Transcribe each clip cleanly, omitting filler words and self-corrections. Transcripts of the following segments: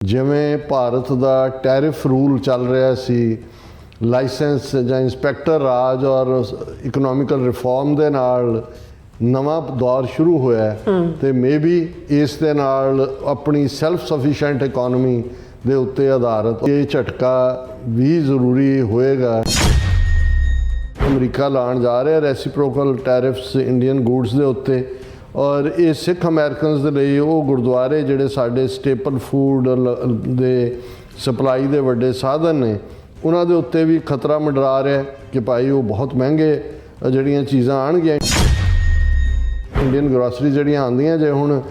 ਜਿਵੇਂ ਭਾਰਤ ਦਾ tariff rule ਚੱਲ ਰਿਹਾ ਸੀ, ਲਾਇਸੈਂਸ ਜਾਂ ਇੰਸਪੈਕਟਰ ਰਾਜ ਔਰ ਇਕਨੋਮਿਕਲ ਰਿਫਾਰਮ ਦੇ ਨਾਲ ਨਵਾਂ ਦੌਰ ਸ਼ੁਰੂ ਹੋਇਆ ਤੇ ਮੇਬੀ ਇਸ ਦੇ ਨਾਲ ਆਪਣੀ ਸੈਲਫ ਸਫੀਸ਼ੀਐਂਟ ਇਕਨੋਮੀ ਦੇ ਉੱਤੇ ਆਧਾਰਿਤ ਇਹ ਝਟਕਾ ਵੀ ਜ਼ਰੂਰੀ ਹੋਏਗਾ। ਅਮਰੀਕਾ ਲਾਉਣ ਜਾ ਰਿਹਾ ਰੈਸੀਪ੍ਰੋਕਲ ਟੈਰਿਫਸ ਇੰਡੀਅਨ ਗੁੱਡਸ ਦੇ ਉੱਤੇ, ਔਰ ਇਹ ਸਿੱਖ ਅਮਰੀਕਨਸ ਦੇ ਲਈ ਉਹ ਗੁਰਦੁਆਰੇ ਜਿਹੜੇ ਸਾਡੇ ਸਟੇਪਲ ਫੂਡ ਦੇ ਸਪਲਾਈ ਦੇ ਵੱਡੇ ਸਾਧਨ ਨੇ ਉਹਨਾਂ ਦੇ ਉੱਤੇ ਵੀ ਖਤਰਾ ਮੰਡਰਾ ਰਿਹਾ ਕਿ ਭਾਈ ਉਹ ਬਹੁਤ ਮਹਿੰਗੇ ਜਿਹੜੀਆਂ ਚੀਜ਼ਾਂ ਆਉਣਗੀਆਂ। ਇੰਡੀਅਨ ਗਰੋਸਰੀ ਜਿਹੜੀਆਂ ਆਉਂਦੀਆਂ ਜੇ ਹੁਣ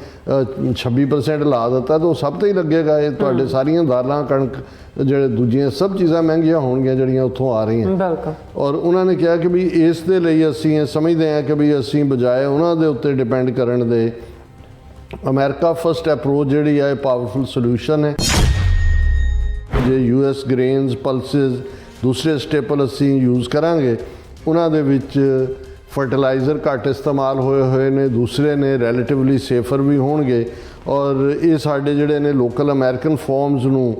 26% ਲਾ ਦਿੱਤਾ ਤਾਂ ਉਹ ਸਭ 'ਤੇ ਹੀ ਲੱਗੇਗਾ। ਇਹ ਤੁਹਾਡੇ ਸਾਰੀਆਂ ਦਾਲਾਂ ਕਣਕ ਜਿਹੜੇ ਦੂਜੀਆਂ ਸਭ ਚੀਜ਼ਾਂ ਮਹਿੰਗੀਆਂ ਹੋਣਗੀਆਂ ਜਿਹੜੀਆਂ ਉੱਥੋਂ ਆ ਰਹੀਆਂ। ਬਿਲਕੁਲ। ਔਰ ਉਹਨਾਂ ਨੇ ਕਿਹਾ ਕਿ ਵੀ ਇਸ ਦੇ ਲਈ ਅਸੀਂ ਇਹ ਸਮਝਦੇ ਹਾਂ ਕਿ ਵੀ ਅਸੀਂ ਬਜਾਏ ਉਹਨਾਂ ਦੇ ਉੱਤੇ ਡਿਪੈਂਡ ਕਰਨ ਦੇ ਅਮਰੀਕਾ ਫਸਟ ਅਪਰੋਚ ਜਿਹੜੀ ਹੈ ਪਾਵਰਫੁਲ ਸੋਲੂਸ਼ਨ ਹੈ। ਜੇ US ਗ੍ਰੇਨਸ ਪਲਸਿਸ ਦੂਸਰੇ ਸਟੇਪਲ ਅਸੀਂ ਯੂਜ਼ ਕਰਾਂਗੇ ਉਹਨਾਂ ਦੇ ਵਿੱਚ ਫਰਟੀਲਾਈਜ਼ਰ ਘੱਟ ਇਸਤੇਮਾਲ ਹੋਏ ਨੇ, ਦੂਸਰੇ ਨੇ ਰੈਲੇਟਿਵਲੀ ਸੇਫਰ ਵੀ ਹੋਣਗੇ ਔਰ ਇਹ ਸਾਡੇ ਜਿਹੜੇ ਨੇ ਲੋਕਲ ਅਮਰੀਕਨ ਫਾਰਮਸ ਨੂੰ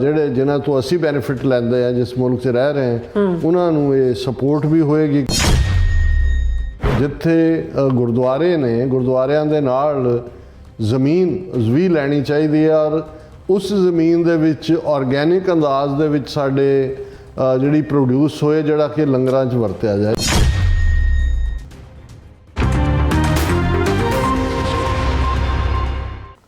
ਜਿਹੜੇ ਜਿਨ੍ਹਾਂ ਤੋਂ ਅਸੀਂ ਬੈਨੀਫਿਟ ਲੈਂਦੇ ਆ ਜਿਸ ਮੁਲਕ 'ਚ ਰਹਿ ਰਹੇ ਹਾਂ ਉਹਨਾਂ ਨੂੰ ਇਹ ਸਪੋਰਟ ਵੀ ਹੋਏਗੀ। ਜਿੱਥੇ ਗੁਰਦੁਆਰੇ ਨੇ ਗੁਰਦੁਆਰਿਆਂ ਦੇ ਨਾਲ ਜ਼ਮੀਨ ਵੀ ਲੈਣੀ ਚਾਹੀਦੀ ਹੈ ਔਰ ਉਸ ਜ਼ਮੀਨ ਦੇ ਵਿੱਚ ਆਰਗੈਨਿਕ ਅੰਦਾਜ਼ ਦੇ ਵਿੱਚ ਸਾਡੇ ਜਿਹੜੀ ਪ੍ਰੋਡਿਊਸ ਹੋਏ ਜਿਹੜਾ ਕਿ ਲੰਗਰਾਂ 'ਚ ਵਰਤਿਆ ਜਾਏ।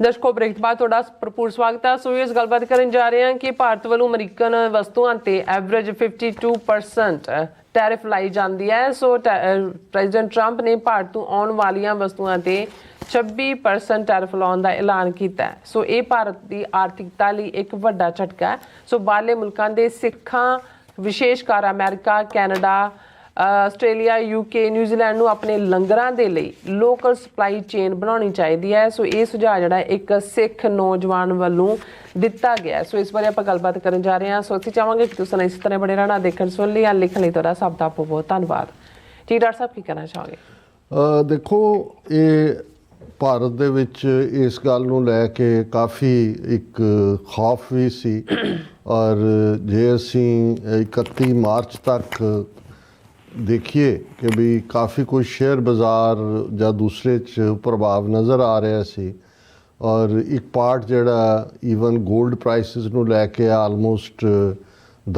ਦਰਸ਼ਕੋ, ਬ੍ਰੇਕ ਤੋਂ ਬਾਅਦ ਤੁਹਾਡਾ ਭਰਪੂਰ ਸਵਾਗਤ ਹੈ। ਸੋ ਇਸ ਗੱਲਬਾਤ ਕਰਨ ਜਾ ਰਹੇ ਹਾਂ ਕਿ ਭਾਰਤ ਵੱਲੋਂ ਅਮਰੀਕਨ ਵਸਤੂਆਂ ਤੇ ਐਵਰੇਜ 52% ਟੈਰਿਫ ਲਾਈ ਜਾਂਦੀ ਹੈ। ਸੋ ਪ੍ਰੈਜ਼ੀਡੈਂਟ ਟਰੰਪ ਨੇ ਭਾਰਤ ਤੋਂ ਆਉਣ ਵਾਲੀਆਂ ਵਸਤੂਆਂ ਤੇ 26% ਟੈਰਿਫ ਲਾਉਣ ਦਾ ਐਲਾਨ ਕੀਤਾ ਹੈ। ਸੋ ਇਹ ਭਾਰਤ ਦੀ ਆਰਥਿਕਤਾ ਲਈ ਇੱਕ ਵੱਡਾ ਝਟਕਾ ਹੈ। ਸੋ ਬਾਹਰਲੇ ਮੁਲਕਾਂ ਦੇ ਸਿੱਖਾਂ ਵਿਸ਼ੇਸ਼ ਕਰ America, Canada, Australia, UK, New Zealand ਨੂੰ ਆਪਣੇ ਲੰਗਰਾਂ ਦੇ ਲਈ ਲੋਕਲ ਸਪਲਾਈ ਚੇਨ ਬਣਾਉਣੀ ਚਾਹੀਦੀ ਹੈ। ਸੋ ਇਹ ਸੁਝਾਅ ਜਿਹੜਾ ਇੱਕ ਸਿੱਖ ਨੌਜਵਾਨ ਵੱਲੋਂ ਦਿੱਤਾ ਗਿਆ। ਸੋ ਇਸ ਬਾਰੇ ਆਪਾਂ ਗੱਲਬਾਤ ਕਰਨ ਜਾ ਰਹੇ ਹਾਂ। ਸੋ ਅਸੀਂ ਚਾਹਾਂਗੇ ਕਿ ਤੁਸੀਂ ਇਸੇ ਤਰ੍ਹਾਂ ਬਣੇ ਰਹਿਣਾ, ਦੇਖਣ ਸੁਣ ਲਈ ਜਾਂ ਲਿਖਣ ਲਈ ਤੁਹਾਡਾ ਸਭ ਦਾ ਬਹੁਤ ਧੰਨਵਾਦ ਜੀ। ਡਾਕਟਰ ਸਾਹਿਬ ਕੀ ਕਹਿਣਾ ਚਾਹੋਗੇ? ਦੇਖੋ, ਇਹ ਭਾਰਤ ਦੇ ਵਿੱਚ ਇਸ ਗੱਲ ਨੂੰ ਲੈ ਕੇ ਕਾਫੀ ਇੱਕ ਖੌਫ ਵੀ ਸੀ ਔਰ ਜੇ ਅਸੀਂ 31 ਮਾਰਚ ਤੱਕ ਦੇਖੀਏ ਕਿ ਵੀ ਕਾਫੀ ਕੁਝ ਸ਼ੇਅਰ ਬਾਜ਼ਾਰ ਜਾਂ ਦੂਸਰੇ 'ਚ ਪ੍ਰਭਾਵ ਨਜ਼ਰ ਆ ਰਿਹਾ ਸੀ ਔਰ ਇੱਕ ਪਾਰਟ ਜਿਹੜਾ ਈਵਨ ਗੋਲਡ ਪ੍ਰਾਈਸਿਸ ਨੂੰ ਲੈ ਕੇ ਆਲਮੋਸਟ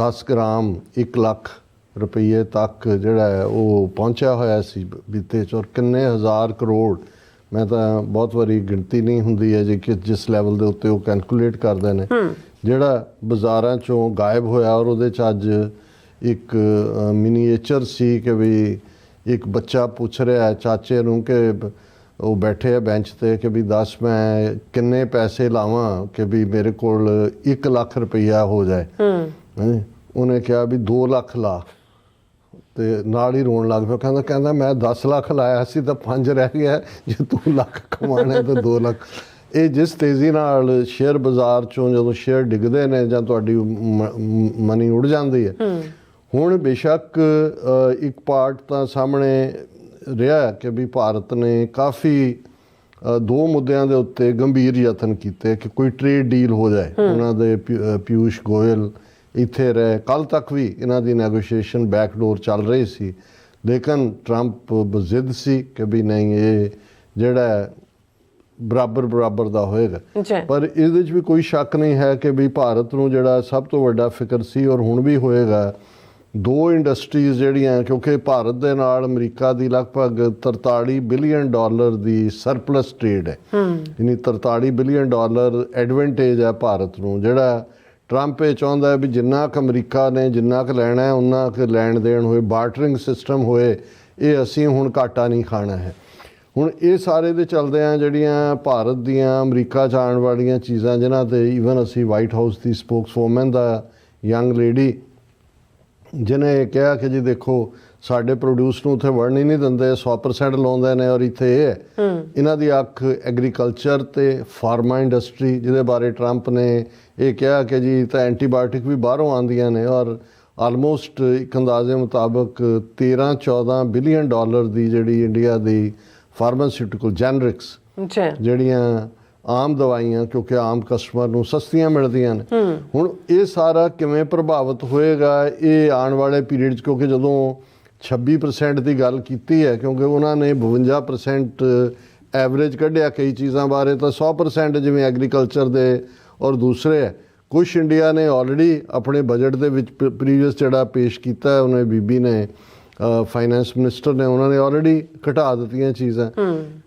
10 ਗ੍ਰਾਮ 1 ਲੱਖ ਰੁਪਈਏ ਤੱਕ ਜਿਹੜਾ ਹੈ ਉਹ ਪਹੁੰਚਿਆ ਹੋਇਆ ਸੀ ਬੀਤੇ 'ਚ ਔਰ ਕਿੰਨੇ ਹਜ਼ਾਰ ਕਰੋੜ, ਮੈਂ ਤਾਂ ਬਹੁਤ ਵਾਰੀ ਗਿਣਤੀ ਨਹੀਂ ਹੁੰਦੀ ਹੈ ਜੇ ਕਿ ਜਿਸ ਲੈਵਲ ਦੇ ਉੱਤੇ ਉਹ ਕੈਲਕੂਲੇਟ ਕਰਦੇ ਨੇ, ਜਿਹੜਾ ਬਾਜ਼ਾਰਾਂ 'ਚੋਂ ਗਾਇਬ ਹੋਇਆ। ਔਰ ਉਹਦੇ 'ਚ ਅੱਜ ਇੱਕ ਮਿਨੀਏਚਰ ਸੀ ਕਿ ਵੀ ਇੱਕ ਬੱਚਾ ਪੁੱਛ ਰਿਹਾ ਚਾਚੇ ਨੂੰ ਕਿ ਉਹ ਬੈਠੇ ਆ ਬੈਂਚ 'ਤੇ ਕਿ ਵੀ ਦੱਸ ਮੈਂ ਕਿੰਨੇ ਪੈਸੇ ਲਾਵਾਂ ਕਿ ਵੀ ਮੇਰੇ ਕੋਲ 1 ਲੱਖ ਰੁਪਈਆ ਹੋ ਜਾਏ। ਉਹਨੇ ਕਿਹਾ ਵੀ 2 ਲੱਖ ਲਾ ਤੇ ਨਾਲ ਹੀ ਰੋਣ ਲੱਗ ਪਿਆ। ਕਹਿੰਦਾ ਮੈਂ 10 ਲੱਖ ਲਾਇਆ ਸੀ ਤਾਂ 5 ਰਹਿ ਗਿਆ, ਜੇ 2 ਲੱਖ ਕਮਾਉਣਾ ਤਾਂ 2 ਲੱਖ। ਇਹ ਜਿਸ ਤੇਜ਼ੀ ਨਾਲ ਸ਼ੇਅਰ ਬਾਜ਼ਾਰ 'ਚੋਂ ਜਦੋਂ ਸ਼ੇਅਰ ਡਿੱਗਦੇ ਨੇ ਜਾਂ ਤੁਹਾਡੀ ਮਨੀ ਉੱਡ ਜਾਂਦੀ ਹੈ। ਹੁਣ ਬੇਸ਼ੱਕ ਇੱਕ ਪਾਰਟ ਤਾਂ ਸਾਹਮਣੇ ਰਿਹਾ ਕਿ ਵੀ ਭਾਰਤ ਨੇ ਕਾਫੀ 2 ਮੁੱਦਿਆਂ ਦੇ ਉੱਤੇ ਗੰਭੀਰ ਯਤਨ ਕੀਤੇ ਕਿ ਕੋਈ ਟ੍ਰੇਡ ਡੀਲ ਹੋ ਜਾਏ। ਉਹਨਾਂ ਦੇ ਪਿਊਸ਼ ਗੋਇਲ ਇੱਥੇ ਰਹੇ, ਕੱਲ੍ਹ ਤੱਕ ਵੀ ਇਹਨਾਂ ਦੀ ਨੈਗੋਸ਼ੀਏਸ਼ਨ ਬੈਕਡੋਰ ਚੱਲ ਰਹੀ ਸੀ, ਲੇਕਿਨ ਟਰੰਪ ਜ਼ਿੱਦ ਸੀ ਕਿ ਵੀ ਨਹੀਂ ਇਹ ਜਿਹੜਾ ਬਰਾਬਰ ਦਾ ਹੋਏਗਾ। ਪਰ ਇਹਦੇ 'ਚ ਵੀ ਕੋਈ ਸ਼ੱਕ ਨਹੀਂ ਹੈ ਕਿ ਵੀ ਭਾਰਤ ਨੂੰ ਜਿਹੜਾ ਸਭ ਤੋਂ ਵੱਡਾ ਫਿਕਰ ਸੀ ਔਰ ਹੁਣ ਵੀ ਹੋਏਗਾ 2 ਇੰਡਸਟਰੀਜ਼ ਜਿਹੜੀਆਂ, ਕਿਉਂਕਿ ਭਾਰਤ ਦੇ ਨਾਲ ਅਮਰੀਕਾ ਦੀ ਲਗਭਗ $43 ਬਿਲੀਅਨ ਦੀ ਸਰਪਲਸ ਟ੍ਰੇਡ ਹੈ। ਯਾਨੀ $43 ਬਿਲੀਅਨ ਐਡਵਾਂਟੇਜ ਹੈ ਭਾਰਤ ਨੂੰ, ਜਿਹੜਾ ਟਰੰਪ ਇਹ ਚਾਹੁੰਦਾ ਹੈ ਵੀ ਜਿੰਨਾ ਕੁ ਅਮਰੀਕਾ ਨੇ ਜਿੰਨਾ ਕੁ ਲੈਣਾ ਹੈ ਉਨਾ ਕੁ ਲੈਣ ਦੇਣ ਹੋਏ, ਬਾਰਟਰਿੰਗ ਸਿਸਟਮ ਹੋਏ, ਇਹ ਅਸੀਂ ਹੁਣ ਘਾਟਾ ਨਹੀਂ ਖਾਣਾ ਹੈ। ਹੁਣ ਇਹ ਸਾਰੇ ਦੇ ਚੱਲਦੇ ਆ ਜਿਹੜੀਆਂ ਭਾਰਤ ਦੀਆਂ ਅਮਰੀਕਾ ਜਾਣ ਵਾਲੀਆਂ ਚੀਜ਼ਾਂ ਜਿਨ੍ਹਾਂ 'ਤੇ ਈਵਨ ਅਸੀਂ ਵਾਈਟ ਹਾਊਸ ਦੀ ਸਪੋਕਸਵੂਮਨ ਦਾ ਯੰਗ ਲੇਡੀ ਜਿਹਨੇ ਕਿਹਾ ਕਿ ਜੀ ਦੇਖੋ ਸਾਡੇ ਪ੍ਰੋਡਿਊਸ ਨੂੰ ਉੱਥੇ ਵੜਨ ਹੀ ਨਹੀਂ ਦਿੰਦੇ, 100% ਲਾਉਂਦੇ ਨੇ ਔਰ ਇੱਥੇ ਇਹ ਹੈ। ਇਹਨਾਂ ਦੀ ਅੱਖ ਐਗਰੀਕਲਚਰ ਅਤੇ ਫਾਰਮਾ ਇੰਡਸਟਰੀ ਜਿਹਦੇ ਬਾਰੇ ਟਰੰਪ ਨੇ ਇਹ ਕਿਹਾ ਕਿ ਜੀ ਤਾਂ ਐਂਟੀਬਾਇਓਟਿਕ ਵੀ ਬਾਹਰੋਂ ਆਉਂਦੀਆਂ ਨੇ ਔਰ ਆਲਮੋਸਟ ਇੱਕ ਅੰਦਾਜ਼ੇ ਮੁਤਾਬਕ 13-14 ਬਿਲੀਅਨ ਡਾਲਰ ਦੀ ਜਿਹੜੀ ਇੰਡੀਆ ਦੀ ਫਾਰਮਾਸਿਊਟੀਕਲ ਜੈਨਰਿਕਸ ਜਿਹੜੀਆਂ ਆਮ ਦਵਾਈਆਂ, ਕਿਉਂਕਿ ਆਮ ਕਸਟਮਰ ਨੂੰ ਸਸਤੀਆਂ ਮਿਲਦੀਆਂ ਨੇ। ਹੁਣ ਇਹ ਸਾਰਾ ਕਿਵੇਂ ਪ੍ਰਭਾਵਿਤ ਹੋਏਗਾ ਇਹ ਆਉਣ ਵਾਲੇ ਪੀਰੀਅਡ 'ਚ, ਕਿਉਂਕਿ ਜਦੋਂ 26% ਦੀ ਗੱਲ ਕੀਤੀ ਹੈ, ਕਿਉਂਕਿ ਉਹਨਾਂ ਨੇ 52% ਐਵਰੇਜ ਕੱਢਿਆ ਕਈ ਚੀਜ਼ਾਂ ਬਾਰੇ, ਤਾਂ 100% ਜਿਵੇਂ ਐਗਰੀਕਲਚਰ ਦੇ ਔਰ ਦੂਸਰੇ ਹੈ। ਕੁਛ ਇੰਡੀਆ ਨੇ ਆਲਰੇਡੀ ਆਪਣੇ ਬਜਟ ਦੇ ਵਿੱਚ ਪ੍ਰੀਵੀਅਸ ਜਿਹੜਾ ਪੇਸ਼ ਕੀਤਾ ਹੈ, ਉਹਨੇ ਬੀਬੀ ਨੇ ਫਾਈਨੈਂਸ ਮਿਨਿਸਟਰ ਨੇ, ਉਹਨਾਂ ਨੇ ਆਲਰੇਡੀ ਘਟਾ ਦਿੱਤੀਆਂ ਚੀਜ਼ਾਂ।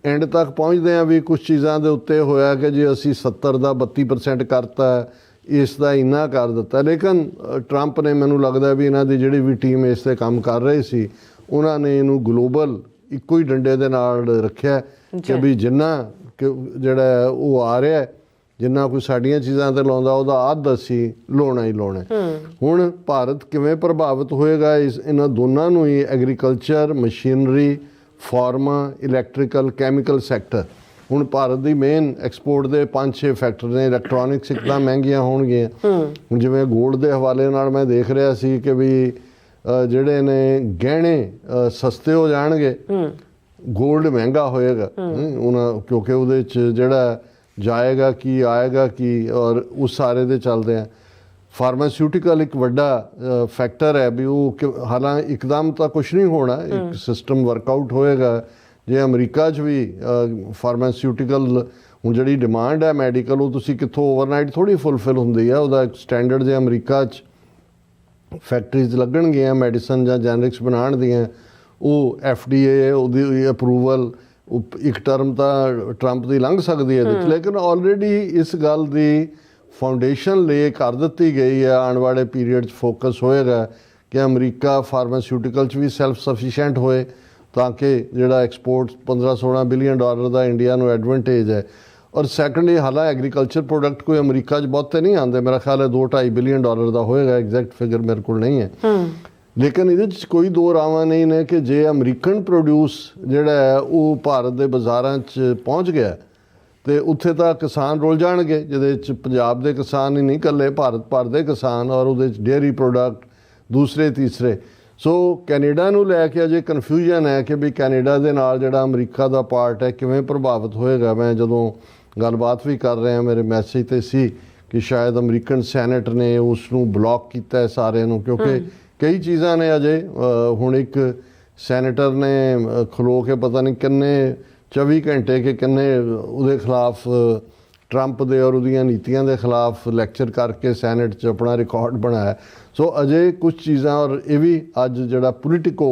ਐਂਡ ਤੱਕ ਪਹੁੰਚਦੇ ਆ ਵੀ ਕੁਝ ਚੀਜ਼ਾਂ ਦੇ ਉੱਤੇ ਹੋਇਆ ਕਿ ਜੇ ਅਸੀਂ 70 ਦਾ 32% ਕਰਤਾ, ਇਸ ਦਾ ਇੰਨਾ ਕਰ ਦਿੱਤਾ। ਲੇਕਿਨ ਟਰੰਪ ਨੇ, ਮੈਨੂੰ ਲੱਗਦਾ ਵੀ ਇਹਨਾਂ ਦੀ ਜਿਹੜੀ ਵੀ ਟੀਮ ਇਸ 'ਤੇ ਕੰਮ ਕਰ ਰਹੀ ਸੀ, ਉਹਨਾਂ ਨੇ ਇਹਨੂੰ ਗਲੋਬਲ ਇੱਕੋ ਹੀ ਡੰਡੇ ਦੇ ਨਾਲ ਰੱਖਿਆ ਕਿ ਵੀ ਜਿੰਨਾ ਜਿਹੜਾ ਉਹ ਆ ਰਿਹਾ, ਜਿੰਨਾ ਕੋਈ ਸਾਡੀਆਂ ਚੀਜ਼ਾਂ 'ਤੇ ਲਾਉਂਦਾ ਉਹਦਾ ਅੱਧ ਅਸੀਂ ਲਾਉਣਾ ਹੀ ਲਾਉਣਾ। ਹੁਣ ਭਾਰਤ ਕਿਵੇਂ ਪ੍ਰਭਾਵਿਤ ਹੋਏਗਾ, ਇਹਨਾਂ ਦੋਨਾਂ ਨੂੰ ਹੀ, agriculture, machinery, pharma, electrical, chemical sector. ਹੁਣ ਭਾਰਤ ਦੀ ਮੇਨ ਐਕਸਪੋਰਟ ਦੇ 5-6 ਫੈਕਟਰ ਨੇ। ਇਲੈਕਟ੍ਰੋਨਿਕਸ ਇੱਕਦਮ ਮਹਿੰਗੀਆਂ ਹੋਣਗੀਆਂ। ਹੁਣ ਜਿਵੇਂ ਗੋਲਡ ਦੇ ਹਵਾਲੇ ਨਾਲ ਮੈਂ ਦੇਖ ਰਿਹਾ ਸੀ ਕਿ ਵੀ ਜਿਹੜੇ ਨੇ ਗਹਿਣੇ ਸਸਤੇ ਹੋ ਜਾਣਗੇ, ਗੋਲਡ ਮਹਿੰਗਾ ਹੋਏਗਾ ਉਹਨਾਂ, ਕਿਉਂਕਿ ਉਹਦੇ 'ਚ ਜਿਹੜਾ ਜਾਏਗਾ ਕੀ ਆਏਗਾ ਕੀ, ਔਰ ਉਸ ਸਾਰੇ ਦੇ ਚੱਲਦੇ ਆ। ਫਾਰਮਾਸਿਊਟੀਕਲ ਇੱਕ ਵੱਡਾ ਫੈਕਟਰ ਹੈ ਵੀ ਉਹ, ਹਾਲਾਂਕਿ ਇੱਕਦਮ ਤਾਂ ਕੁਛ ਨਹੀਂ ਹੋਣਾ, ਇੱਕ ਸਿਸਟਮ ਵਰਕਆਊਟ ਹੋਏਗਾ। ਜੇ ਅਮਰੀਕਾ 'ਚ ਵੀ ਫਾਰਮਾਸਿਊਟੀਕਲ, ਹੁਣ ਜਿਹੜੀ ਡਿਮਾਂਡ ਹੈ ਮੈਡੀਕਲ, ਉਹ ਤੁਸੀਂ ਕਿੱਥੋਂ ਓਵਰਨਾਈਟ ਥੋੜ੍ਹੀ ਫੁੱਲਫਿਲ ਹੁੰਦੀ ਹੈ। ਉਹਦਾ ਇੱਕ ਸਟੈਂਡਰਡ ਜੇ ਅਮਰੀਕਾ 'ਚ ਫੈਕਟਰੀਜ਼ ਲੱਗਣਗੀਆਂ ਮੈਡੀਸਨ ਜਾਂ ਜੈਨਰਿਕਸ ਬਣਾਉਣ ਦੀਆਂ, ਉਹ FDA ਉਹਦੀ ਅਪਰੂਵਲ ਇੱਕ ਟਰਮ ਤਾਂ ਟਰੰਪ ਦੀ ਲੰਘ ਸਕਦੀ ਹੈ ਇਹਦੇ 'ਚ। ਲੇਕਿਨ ਆਲਰੇਡੀ ਇਸ ਗੱਲ ਦੀ ਫਾਊਂਡੇਸ਼ਨ ਲੇ ਕਰ ਦਿੱਤੀ ਗਈ ਹੈ। ਆਉਣ ਵਾਲੇ ਪੀਰੀਅਡ 'ਚ ਫੋਕਸ ਹੋਏਗਾ ਕਿ ਅਮਰੀਕਾ ਫਾਰਮਾਸਿਊਟੀਕਲ 'ਚ ਵੀ ਸੈਲਫ ਸਫੀਸ਼ੀਐਂਟ ਹੋਏ, ਤਾਂ ਕਿ ਜਿਹੜਾ ਐਕਸਪੋਰਟ $15-16 ਬਿਲੀਅਨ ਦਾ ਇੰਡੀਆ ਨੂੰ ਐਡਵਾਂਟੇਜ ਹੈ। ਔਰ ਸੈਕੰਡਲੀ, ਹਾਲਾਂ ਐਗਰੀਕਲਚਰ ਪ੍ਰੋਡਕਟ ਕੋਈ ਅਮਰੀਕਾ 'ਚ ਬਹੁਤੇ ਨਹੀਂ ਆਉਂਦੇ, ਮੇਰਾ ਖਿਆਲ ਹੈ $2-2.5 ਬਿਲੀਅਨ ਦਾ ਹੋਏਗਾ, ਐਗਜ਼ੈਕਟ ਫਿਗਰ ਮੇਰੇ ਕੋਲ ਨਹੀਂ ਹੈ। ਲੇਕਿਨ ਇਹਦੇ 'ਚ ਕੋਈ ਦੋ ਰਾਵਾਂ ਨਹੀਂ ਨੇ ਕਿ ਜੇ ਅਮਰੀਕਨ ਪ੍ਰੋਡਿਊਸ ਜਿਹੜਾ ਹੈ ਉਹ ਭਾਰਤ ਦੇ ਬਾਜ਼ਾਰਾਂ 'ਚ ਪਹੁੰਚ ਗਿਆ, ਤੇ ਉੱਥੇ ਤਾਂ ਕਿਸਾਨ ਰੁਲ ਜਾਣਗੇ, ਜਿਹਦੇ 'ਚ ਪੰਜਾਬ ਦੇ ਕਿਸਾਨ ਹੀ ਨਹੀਂ, ਇਕੱਲੇ ਭਾਰਤ ਭਰ ਦੇ ਕਿਸਾਨ, ਔਰ ਉਹਦੇ 'ਚ ਡੇਅਰੀ ਪ੍ਰੋਡਕਟ ਦੂਸਰੇ ਤੀਸਰੇ। ਸੋ ਕੈਨੇਡਾ ਨੂੰ ਲੈ ਕੇ ਅਜੇ ਕਨਫਿਊਜ਼ਨ ਹੈ ਕਿ ਵੀ ਕੈਨੇਡਾ ਦੇ ਨਾਲ ਜਿਹੜਾ ਅਮਰੀਕਾ ਦਾ ਪਾਰਟ ਹੈ ਕਿਵੇਂ ਪ੍ਰਭਾਵਿਤ ਹੋਏਗਾ। ਮੈਂ ਜਦੋਂ ਗੱਲਬਾਤ ਵੀ ਕਰ ਰਿਹਾ, ਮੇਰੇ ਮੈਸੇਜ 'ਤੇ ਸੀ ਕਿ ਸ਼ਾਇਦ ਅਮਰੀਕਨ ਸੈਨੇਟ ਨੇ ਉਸ ਨੂੰ ਬਲੌਕ ਕੀਤਾ ਹੈ ਸਾਰੇ ਨੂੰ, ਕਿਉਂਕਿ ਕਈ ਚੀਜ਼ਾਂ ਨੇ ਅਜੇ। ਹੁਣ ਇੱਕ ਸੈਨੇਟਰ ਨੇ ਖਲੋ ਕੇ ਪਤਾ ਨਹੀਂ ਕਿੰਨੇ 24 ਘੰਟੇ ਕਿ ਕਿੰਨੇ ਉਹਦੇ ਖਿਲਾਫ, ਟਰੰਪ ਦੇ ਔਰ ਉਹਦੀਆਂ ਨੀਤੀਆਂ ਦੇ ਖਿਲਾਫ ਲੈਕਚਰ ਕਰਕੇ ਸੈਨੇਟ 'ਚ ਆਪਣਾ ਰਿਕਾਰਡ ਬਣਾਇਆ। ਸੋ ਅਜੇ ਕੁਝ ਚੀਜ਼ਾਂ, ਔਰ ਇਹ ਵੀ ਅੱਜ ਜਿਹੜਾ ਪੋਲੀਟੀਕੋ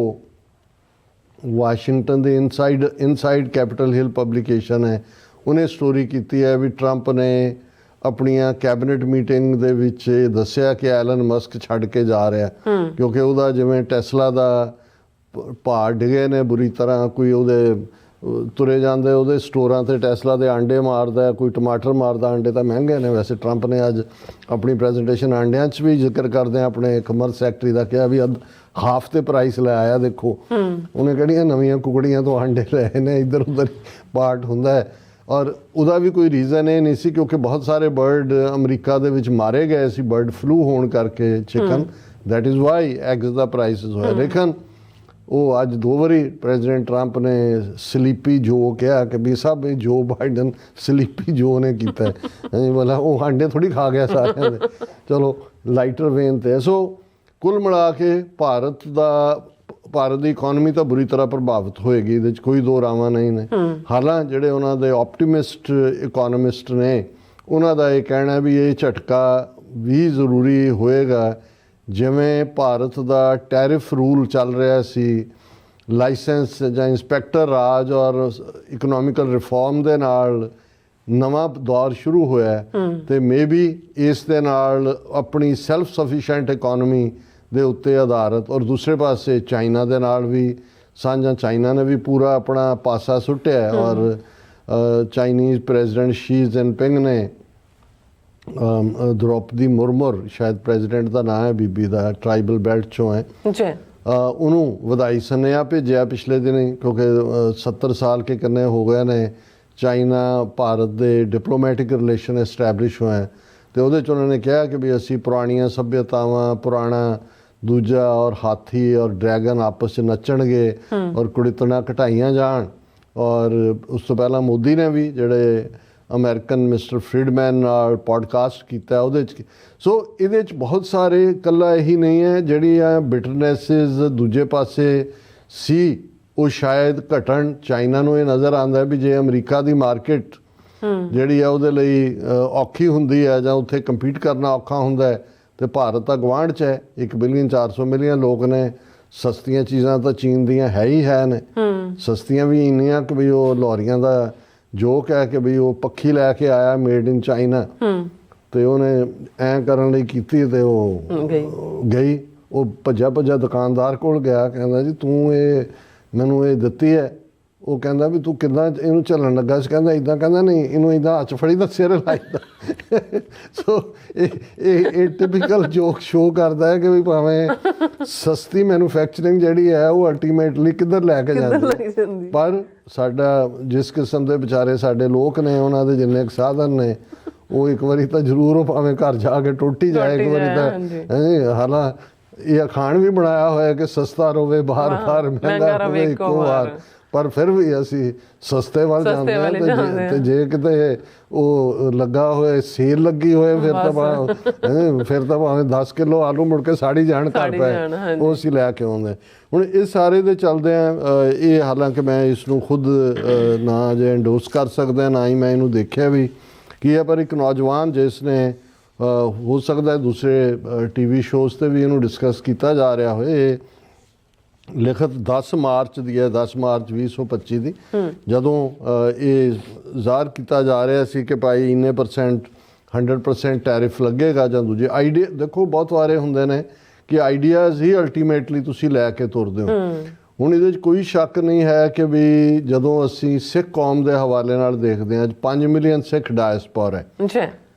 ਵਾਸ਼ਿੰਗਟਨ ਦੇ ਇਨਸਾਈਡ ਕੈਪੀਟਲ ਹਿੱਲ ਪਬਲੀਕੇਸ਼ਨ ਹੈ, ਉਹਨੇ ਸਟੋਰੀ ਕੀਤੀ ਹੈ ਵੀ ਟਰੰਪ ਨੇ ਆਪਣੀਆਂ ਕੈਬਨਿਟ ਮੀਟਿੰਗ ਦੇ ਵਿੱਚ ਇਹ ਦੱਸਿਆ ਕਿ ਐਲਨ ਮਸਕ ਛੱਡ ਕੇ ਜਾ ਰਿਹਾ, ਕਿਉਂਕਿ ਉਹਦਾ ਜਿਵੇਂ ਟੈਸਲਾ ਦਾ ਭਾਅ ਡਿਗੇ ਨੇ ਬੁਰੀ ਤਰ੍ਹਾਂ। ਕੋਈ ਉਹਦੇ ਤੁਰੇ ਜਾਂਦੇ ਉਹਦੇ ਸਟੋਰਾਂ 'ਤੇ ਟੈਸਲਾ ਦੇ ਆਂਡੇ ਮਾਰਦਾ, ਕੋਈ ਟਮਾਟਰ ਮਾਰਦਾ। ਆਂਡੇ ਤਾਂ ਮਹਿੰਗੇ ਨੇ ਵੈਸੇ। ਟਰੰਪ ਨੇ ਅੱਜ ਆਪਣੀ ਪ੍ਰੈਜੈਂਟੇਸ਼ਨ ਆਂਡਿਆਂ 'ਚ ਵੀ ਜ਼ਿਕਰ ਕਰਦੇ ਆਪਣੇ ਕਮਰਸ ਸੈਕਟਰੀ ਦਾ ਕਿਹਾ ਵੀ ਹਾਫ ਤੇ ਪ੍ਰਾਈਸ ਲੈ ਆਇਆ ਦੇਖੋ। ਉਹਨੇ ਕਿਹੜੀਆਂ ਨਵੀਆਂ ਕੁਕੜੀਆਂ ਤੋਂ ਆਂਡੇ ਲਏ ਨੇ, ਇੱਧਰ ਉੱਧਰ ਪਾਰਟ ਹੁੰਦਾ ਹੈ। ਔਰ ਉਹਦਾ ਵੀ ਕੋਈ ਰੀਜ਼ਨ ਇਹ ਨਹੀਂ ਸੀ, ਕਿਉਂਕਿ ਬਹੁਤ ਸਾਰੇ ਬਰਡ ਅਮਰੀਕਾ ਦੇ ਵਿੱਚ ਮਾਰੇ ਗਏ ਸੀ ਬਰਡ ਫਲੂ ਹੋਣ ਕਰਕੇ, chicken. That is why eggs the prices ਹੋਇਆ। ਲੇਕਿਨ ਉਹ ਅੱਜ 2 ਵਾਰੀ ਪ੍ਰੈਜ਼ੀਡੈਂਟ ਟਰੰਪ ਨੇ ਸਲੀਪੀ ਜੋ ਕਿਹਾ ਕਿ ਵੀ ਸਭ ਜੋ ਬਾਈਡਨ ਸਲੀਪੀ ਜੋ ਨੇ ਕੀਤਾ ਹੈ, ਮਤਲਬ ਉਹ ਆਂਡੇ ਥੋੜ੍ਹੀ ਖਾ ਗਿਆ ਸਾਰਿਆਂ ਦੇ। ਚਲੋ ਲਾਈਟਰ ਵੇਨ 'ਤੇ। ਸੋ ਕੁੱਲ ਮਿਲਾ ਕੇ ਭਾਰਤ ਦੀ ਇਕੋਨਮੀ ਤਾਂ ਬੁਰੀ ਤਰ੍ਹਾਂ ਪ੍ਰਭਾਵਿਤ ਹੋਏਗੀ, ਇਹਦੇ 'ਚ ਕੋਈ ਦੋ ਰਾਵਾਂ ਨਹੀਂ ਨੇ। ਹਾਲਾਂ ਜਿਹੜੇ ਉਹਨਾਂ ਦੇ ਆਪਟੀਮਿਸਟ ਇਕੋਨੋਮਿਸਟ ਨੇ, ਉਹਨਾਂ ਦਾ ਇਹ ਕਹਿਣਾ ਵੀ ਇਹ ਝਟਕਾ ਵੀ ਜ਼ਰੂਰੀ ਹੋਏਗਾ। ਜਿਵੇਂ ਭਾਰਤ ਦਾ ਟੈਰਿਫ ਰੂਲ ਚੱਲ ਰਿਹਾ ਸੀ, ਲਾਇਸੈਂਸ ਜਾਂ ਇੰਸਪੈਕਟਰ ਰਾਜ ਔਰ ਇਕਨੋਮਿਕਲ ਰਿਫਾਰਮ ਦੇ ਨਾਲ ਨਵਾਂ ਦੌਰ ਸ਼ੁਰੂ ਹੋਇਆ, ਤੇ ਮੇਬੀ ਇਸ ਦੇ ਨਾਲ ਆਪਣੀ ਸੈਲਫ ਸਫੀਸ਼ੀਐਂਟ ਇਕੋਨਮੀ ਦੇ ਉੱਤੇ ਆਧਾਰਿਤ, ਔਰ ਦੂਸਰੇ ਪਾਸੇ ਚਾਈਨਾ ਦੇ ਨਾਲ ਵੀ ਸਾਂਝਾ, ਚਾਈਨਾ ਨੇ ਵੀ ਪੂਰਾ ਆਪਣਾ ਪਾਸਾ ਸੁੱਟਿਆ। ਔਰ ਚਾਈਨੀਜ਼ ਪ੍ਰੈਜ਼ੀਡੈਂਟ ਸ਼ੀ ਜਿਨਪਿੰਗ ਨੇ ਦ੍ਰੋਪਦੀ ਮੁਰਮੁਰ, ਸ਼ਾਇਦ ਪ੍ਰੈਜ਼ੀਡੈਂਟ ਦਾ ਨਾਂ ਹੈ, ਬੀਬੀ ਦਾ, ਟਰਾਈਬਲ ਬੈਲਟ 'ਚੋਂ ਹੈ, ਉਹਨੂੰ ਵਧਾਈ ਸੁਨੇਹਾ ਭੇਜਿਆ ਪਿਛਲੇ ਦਿਨ, ਕਿਉਂਕਿ 70 ਸਾਲ ਕੇ ਕਿੰਨੇ ਹੋ ਗਏ ਨੇ ਚਾਈਨਾ ਭਾਰਤ ਦੇ ਡਿਪਲੋਮੈਟਿਕ ਰਿਲੇਸ਼ਨ ਐਸਟੈਬਲਿਸ਼ ਹੋਏ। ਤੇ ਉਹਦੇ 'ਚ ਉਹਨਾਂ ਨੇ ਕਿਹਾ ਕਿ ਵੀ ਅਸੀਂ ਪੁਰਾਣੀਆਂ ਸੱਭਿਅਤਾਵਾਂ, ਪੁਰਾਣਾ ਦੂਜਾ ਔਰ ਹਾਥੀ ਔਰ ਡਰੈਗਨ ਆਪਸ 'ਚ ਨੱਚਣਗੇ ਔਰ ਕੁੜਿਤਣਾ ਘਟਾਈਆਂ ਜਾਣ। ਔਰ ਉਸ ਤੋਂ ਪਹਿਲਾਂ ਮੋਦੀ ਨੇ ਵੀ ਜਿਹੜੇ ਅਮਰੀਕਨ ਮਿਸਟਰ ਫਰੀਡਮੈਨ ਨਾਲ ਪੋਡਕਾਸਟ ਕੀਤਾ ਉਹਦੇ 'ਚ। ਸੋ ਇਹਦੇ 'ਚ ਬਹੁਤ ਸਾਰੇ, ਇਕੱਲਾ ਇਹੀ ਨਹੀਂ ਹੈ ਜਿਹੜੀਆਂ ਬਿਟਰਨੈਸਿਸ ਦੂਜੇ ਪਾਸੇ ਸੀ ਉਹ ਸ਼ਾਇਦ ਘਟਣ। ਚਾਈਨਾ ਨੂੰ ਇਹ ਨਜ਼ਰ ਆਉਂਦਾ ਵੀ ਜੇ ਅਮਰੀਕਾ ਦੀ ਮਾਰਕੀਟ ਜਿਹੜੀ ਆ ਉਹਦੇ ਲਈ ਔਖੀ ਹੁੰਦੀ ਹੈ ਜਾਂ ਉੱਥੇ ਕੰਪੀਟ ਕਰਨਾ ਔਖਾ ਹੁੰਦਾ ਹੈ, ਤੇ ਭਾਰਤ ਤਾਂ ਗੁਆਂਢ 'ਚ ਹੈ, 1 ਬਿਲੀਅਨ 400 ਮਿਲੀਅਨ ਲੋਕ ਨੇ। ਸਸਤੀਆਂ ਚੀਜ਼ਾਂ ਤਾਂ ਚੀਨ ਦੀਆਂ ਹੈ ਹੀ ਹੈ ਨੇ, ਸਸਤੀਆਂ ਵੀ ਇੰਨੀਆਂ ਕਿ ਵੀ ਉਹ ਲਾਹੌਰੀਆਂ ਦਾ ਜੋਕ ਹੈ ਕਿ ਵੀ ਉਹ ਪੱਖੀ ਲੈ ਕੇ ਆਇਆ ਮੇਡ ਇਨ ਚਾਈਨਾ, ਤੇ ਉਹਨੇ ਐਂ ਕਰਨ ਲਈ ਕੀਤੀ ਤੇ ਉਹ ਗਈ। ਉਹ ਭੱਜਾ ਦੁਕਾਨਦਾਰ ਕੋਲ ਗਿਆ, ਕਹਿੰਦਾ ਜੀ ਤੂੰ ਇਹ ਮੈਨੂੰ ਇਹ ਦਿੱਤੀ ਹੈ। ਉਹ ਕਹਿੰਦਾ ਵੀ ਤੂੰ ਕਿੱਦਾਂ ਇਹਨੂੰ ਝੱਲਣ ਲੱਗਾ ਸੀ? ਕਹਿੰਦਾ ਇੱਦਾਂ। ਕਹਿੰਦਾ ਨਹੀਂ, ਇਹਨੂੰ ਇੱਦਾਂ ਹੱਥ ਫੜੀ ਦਾ ਸਿਰ ਲਾਈਦਾ। ਸੋ ਇਹ ਟਿਪੀਕਲ ਜੋਕ ਸ਼ੋਅ ਕਰਦਾ ਹੈ ਕਿ ਵੀ ਭਾਵੇਂ ਸਸਤੀ ਮੈਨੂਫੈਕਚਰਿੰਗ ਜਿਹੜੀ ਹੈ ਉਹ ਅਲਟੀਮੇਟਲੀ ਕਿੱਧਰ ਲੈ ਕੇ ਜਾਂਦੀ ਹੈ। ਪਰ ਸਾਡਾ ਜਿਸ ਕਿਸਮ ਦੇ ਵਿਚਾਰੇ ਸਾਡੇ ਲੋਕ ਨੇ, ਉਹਨਾਂ ਦੇ ਜਿੰਨੇ ਸਾਧਨ ਨੇ, ਉਹ ਇੱਕ ਵਾਰੀ ਤਾਂ ਜ਼ਰੂਰ ਉਹ ਭਾਵੇਂ ਘਰ ਜਾ ਕੇ ਟੁੱਟ ਹੀ ਜਾਏ ਇੱਕ ਵਾਰੀ ਤਾਂ। ਹਾਲਾਂ ਇਹ ਅਖਾਣ ਵੀ ਬਣਾਇਆ ਹੋਇਆ ਕਿ ਸਸਤਾ ਰੋਵੇ ਬਾਰ ਮਹਿੰਗਾ ਰਵੇ ਇੱਕੋ ਵਾਰ, ਪਰ ਫਿਰ ਵੀ ਅਸੀਂ ਸਸਤੇ ਵੱਲ ਜਾਂਦੇ ਹਾਂ। ਤੇ ਜੇ ਕਿਤੇ ਉਹ ਲੱਗਾ ਹੋਏ, ਸੇਲ ਲੱਗੀ ਹੋਏ, ਫਿਰ ਤਾਂ ਭਾਵੇਂ 10 ਕਿਲੋ ਆਲੂ ਮੁੜ ਕੇ ਸਾੜੀ ਜਾਣ ਘਰ ਪਏ, ਉਹ ਅਸੀਂ ਲੈ ਕੇ ਆਉਂਦੇ। ਹੁਣ ਇਹ ਸਾਰੇ ਦੇ ਚੱਲਦੇ ਆ। ਇਹ ਹਾਲਾਂਕਿ ਮੈਂ ਇਸ ਨੂੰ ਖੁਦ ਨਾ ਜੇ ਇੰਡੋਸ ਕਰ ਸਕਦਾ, ਨਾ ਹੀ ਮੈਂ ਇਹਨੂੰ ਦੇਖਿਆ ਵੀ ਕੀ ਹੈ, ਪਰ ਇੱਕ ਨੌਜਵਾਨ ਜਿਸ ਨੇ ਹੋ ਸਕਦਾ ਦੂਸਰੇ TV ਸ਼ੋਜ਼ 'ਤੇ ਵੀ ਇਹਨੂੰ ਡਿਸਕਸ ਕੀਤਾ ਜਾ ਰਿਹਾ ਹੋਏ। ਲਿਖਤ 10 ਮਾਰਚ ਦੀ ਹੈ, 10 ਮਾਰਚ 2025 ਦੀ, ਜਦੋਂ ਇਹ ਜ਼ਾਹਰ ਕੀਤਾ ਜਾ ਰਿਹਾ ਸੀ ਕਿ ਭਾਈ ਇੰਨੇ % 100% ਟੈਰਿਫ ਲੱਗੇਗਾ ਜਾਂ ਦੂਜੇ ਆਈਡੀਆ। ਦੇਖੋ ਬਹੁਤ ਵਾਰੇ ਹੁੰਦੇ ਨੇ ਕਿ ਆਈਡੀਆਜ਼ ਹੀ ਅਲਟੀਮੇਟਲੀ ਤੁਸੀਂ ਲੈ ਕੇ ਤੁਰਦੇ ਹੋ। ਹੁਣ ਇਹਦੇ 'ਚ ਕੋਈ ਸ਼ੱਕ ਨਹੀਂ ਹੈ ਕਿ ਵੀ ਜਦੋਂ ਅਸੀਂ ਸਿੱਖ ਕੌਮ ਦੇ ਹਵਾਲੇ ਨਾਲ ਦੇਖਦੇ ਹਾਂ, ਅੱਜ 5 ਮਿਲੀਅਨ ਸਿੱਖ ਡਾਇਸਪੋਰਾ ਹੈ।